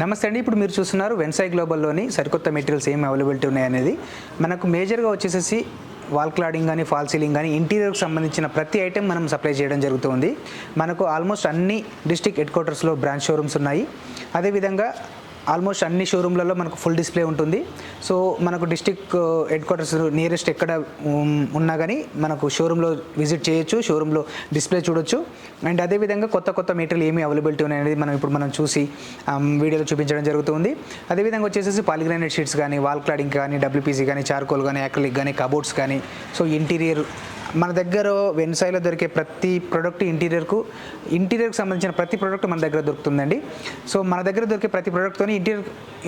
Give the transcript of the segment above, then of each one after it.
నమస్తే అండి. ఇప్పుడు మీరు చూస్తున్నారు వెన్సై గ్లోబల్లోని సరికొత్త మెటీరియల్స్ ఏమి అవైలబిలిటీ ఉన్నాయనేది. మనకు మేజర్గా వచ్చేసేసి వాల్ క్లాడింగ్ కానీ, ఫాల్ సీలింగ్ కానీ, ఇంటీరియర్కి సంబంధించిన ప్రతి ఐటెం మనం సప్లై చేయడం జరుగుతుంది. మనకు ఆల్మోస్ట్ అన్ని డిస్ట్రిక్ట్ హెడ్ క్వార్టర్స్లో బ్రాంచ్ షోరూమ్స్ ఉన్నాయి. అదేవిధంగా ఆల్మోస్ట్ అన్ని షోరూమ్లలో మనకు ఫుల్ డిస్ప్లే ఉంటుంది. సో మనకు డిస్ట్రిక్ట్ హెడ్ క్వార్టర్స్ నియరెస్ట్ ఎక్కడ ఉన్నా కానీ మనకు షోరూంలో విజిట్ చేయొచ్చు, షోరూంలో డిస్ప్లే చూడొచ్చు. అండ్ అదేవిధంగా కొత్త మెటీరియల్ ఏమి అవైలబిలిటీ ఉన్నాయనేది మనం చూసి వీడియోలో చూపించడం జరుగుతుంది. అదేవిధంగా వచ్చేసి పాలిగ్రానైట్ షీట్స్ కానీ, వాల్ క్లాడింగ్ కానీ, డబ్ల్యూపీసీ కానీ, చార్కోల్ కానీ, యాక్రిలిక్ కానీ, కబోర్డ్స్ కానీ, సో ఇంటీరియర్ మన దగ్గర వెన్సైలో దొరికే ప్రతి ప్రోడక్ట్ ఇంటీరియర్కి సంబంధించిన ప్రతి ప్రోడక్ట్ మన దగ్గర దొరుకుతుందండి. సో మన దగ్గర దొరికే ప్రతి ప్రోడక్ట్తో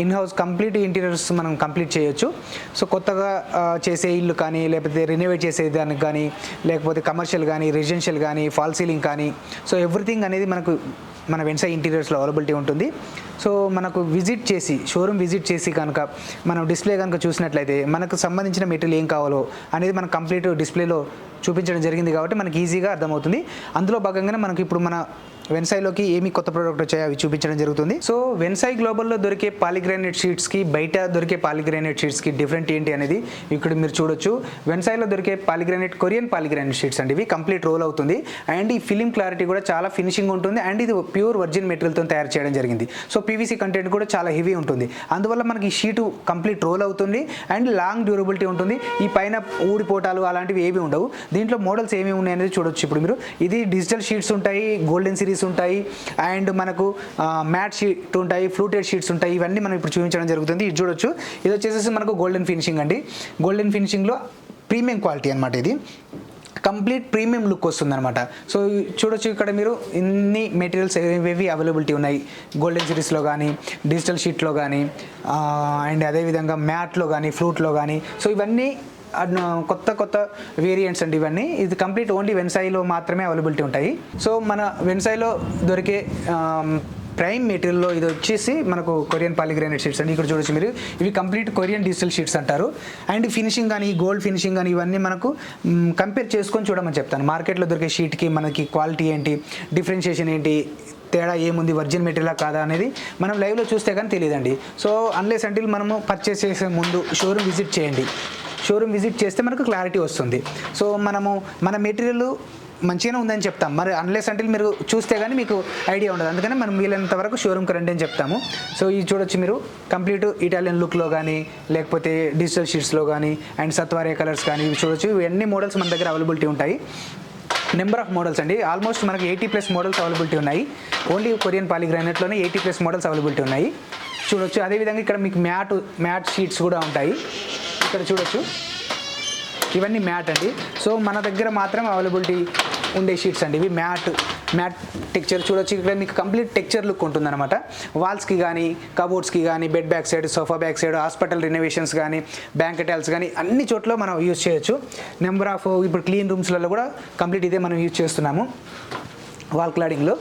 ఇన్హౌస్ కంప్లీట్ ఇంటీరియర్స్ మనం కంప్లీట్ చేయొచ్చు. సో కొత్తగా చేసే ఇల్లు కానీ, లేకపోతే రెనోవేట్ చేసే దానికి కానీ, లేకపోతే కమర్షియల్ కానీ, రెసిడెన్షియల్ కానీ, ఫాల్ సీలింగ్ కానీ, సో ఎవ్రీథింగ్ అనేది మన వెన్సై ఇంటీరియర్స్లో అవైలబిలిటీ ఉంటుంది. సో మనకు షోరూమ్ విజిట్ చేసి కనుక మనం డిస్ప్లే కనుక చూసినట్లయితే మనకు సంబంధించిన మెటీరియల్ ఏం కావాలో అనేది మనకు కంప్లీట్ డిస్ప్లేలో చూపించడం జరిగింది కాబట్టి మనకి ఈజీగా అర్థమవుతుంది. అందులో భాగంగానే మనకి ఇప్పుడు మన వెన్సైలోకి ఏమి కొత్త ప్రోడక్ట్ వచ్చాయో అవి చూపించడం జరుగుతుంది. సో వెన్సై గ్లోబల్లో దొరికే పాలిగ్రానైట్ షీట్స్కి, బయట దొరికే పాలిగ్రానైట్ షీట్స్కి డిఫరెంట్ ఏంటి అనేది ఇక్కడ మీరు చూడొచ్చు. వెన్సైలో దొరికే కొరియన్ పాలిగ్రానైట్ షీట్స్ అండి. ఇవి కంప్లీట్ రోల్ అవుతుంది అండ్ ఈ ఫిలిం క్లారిటీ కూడా చాలా ఫినిషింగ్ ఉంటుంది అండ్ ఇది ప్యూర్ వర్జిన్ మెటీరియల్తో తయారు చేయడం జరిగింది. సో పీవీసీ కంటెంట్ కూడా చాలా హెవీ ఉంటుంది. అందువల్ల మనకి ఈ షీటు కంప్లీట్ రోల్ అవుతుంది అండ్ లాంగ్ డ్యూరబిలిటీ ఉంటుంది. ఈ పైన ఊడిపోటాలు అలాంటివి ఏవి ఉండవు. దీంట్లో మోడల్స్ ఏమేమి ఉన్నాయి అనేది చూడొచ్చు. ఇప్పుడు మీరు ఇది డిజిటల్ షీట్స్ ఉంటాయి, గోల్డెన్ సిరీస్ ఉంటాయి అండ్ మనకు మ్యాట్ షీట్ ఉంటాయి, ఫ్లూటెడ్ షీట్స్ ఉంటాయి. ఇవన్నీ మనం ఇప్పుడు చూపించడం జరుగుతుంది. ఇది చూడొచ్చు. ఇది వచ్చేసి మనకు గోల్డెన్ ఫినిషింగ్ అండి. గోల్డెన్ ఫినిషింగ్లో ప్రీమియం క్వాలిటీ అనమాట. ఇది కంప్లీట్ ప్రీమియం లుక్ వస్తుంది అనమాట. సో చూడొచ్చు ఇక్కడ మీరు ఇన్ని మెటీరియల్స్ ఏవేవి అవైలబిలిటీ ఉన్నాయి. గోల్డెన్ సిరీస్లో కానీ, డిజిటల్ షీట్లో కానీ, అండ్ అదేవిధంగా మ్యాట్లో కానీ, ఫ్లూట్లో కానీ, సో ఇవన్నీ కొత్త వేరియంట్స్ అండి. ఇవన్నీ ఇది కంప్లీట్ ఓన్లీ వెన్సైలో మాత్రమే అవైలబిలిటీ ఉంటాయి. సో మన వెన్సైలో దొరికే ప్రైమ్ మెటీరియల్లో ఇది వచ్చేసి మనకు కొరియన్ పాలిగ్రానైట్ షీట్స్ అండి. ఇక్కడ చూడొచ్చు మీరు, ఇవి కంప్లీట్ కొరియన్ డిజిటల్ షీట్స్ అంటారు. అండ్ ఫినిషింగ్ కానీ, గోల్డ్ ఫినిషింగ్ కానీ ఇవన్నీ మనకు కంపేర్ చేసుకొని చూడమని చెప్తాను. మార్కెట్లో దొరికే షీట్కి మనకి క్వాలిటీ ఏంటి, డిఫరెన్షియేషన్ ఏంటి, తేడా ఏముంది, వర్జిన్ మెటీరియల్ కాదా అనేది మనం లైవ్లో చూస్తే కానీ తెలియదండి. సో అన్లెస్ అంటిల్ మనము పర్చేస్ చేసే ముందు షోరూమ్ విజిట్ చేయండి. షోరూమ్ విజిట్ చేస్తే మనకు క్లారిటీ వస్తుంది. సో మన మెటీరియల్ మంచిగానే ఉందని చెప్తాం. మరి అన్లెస్ అంటే మీరు చూస్తే కానీ మీకు ఐడియా ఉండదు. అందుకని మనం వీలైనంత వరకు షోరూమ్కి రండి అని చెప్తాము. సో ఇది చూడొచ్చు మీరు, కంప్లీట్ ఇటాలియన్ లుక్లో కానీ, లేకపోతే డిజిటల్ షీట్స్లో కానీ, అండ్ సత్వారియా కలర్స్ కానీ ఇవి చూడొచ్చు. ఇవన్నీ మోడల్స్ మన దగ్గర అవైలబిలిటీ ఉంటాయి. నెంబర్ ఆఫ్ మోడల్స్ అండి. ఆల్మోస్ట్ మనకి 80+ మోడల్స్ అవైలబిలిటీ ఉన్నాయి. ఓన్లీ కొరియన్ పాలిగ్రానైట్లోనే 80+ మోడల్స్ అవైలబిలిటీ ఉన్నాయి. చూడొచ్చు. అదేవిధంగా ఇక్కడ మీకు మ్యాట్ షీట్స్ కూడా ఉంటాయి. ఇక్కడ చూడొచ్చు, ఇవన్నీ మ్యాట్ అండి. సో మన దగ్గర మాత్రం అవైలబిలిటీ ఉండే షీట్స్ అండి ఇవి. మ్యాట్ టెక్చర్ చూడొచ్చు. ఇక్కడ మీకు కంప్లీట్ టెక్చర్ లుక్ ఉంటుందన్నమాట. వాల్స్కి కానీ, కబోర్డ్స్కి కానీ, bed back side, sofa back side, hospital renovations కానీ, బ్యాంకెట్ హాల్స్ కానీ అన్ని చోట్ల మనం యూజ్ చేయొచ్చు. నెంబర్ ఆఫ్ ఇప్పుడు క్లీన్ రూమ్స్లలో కూడా కంప్లీట్ ఇదే మనం యూజ్ చేస్తున్నాము వాల్ క్లాడింగ్లో.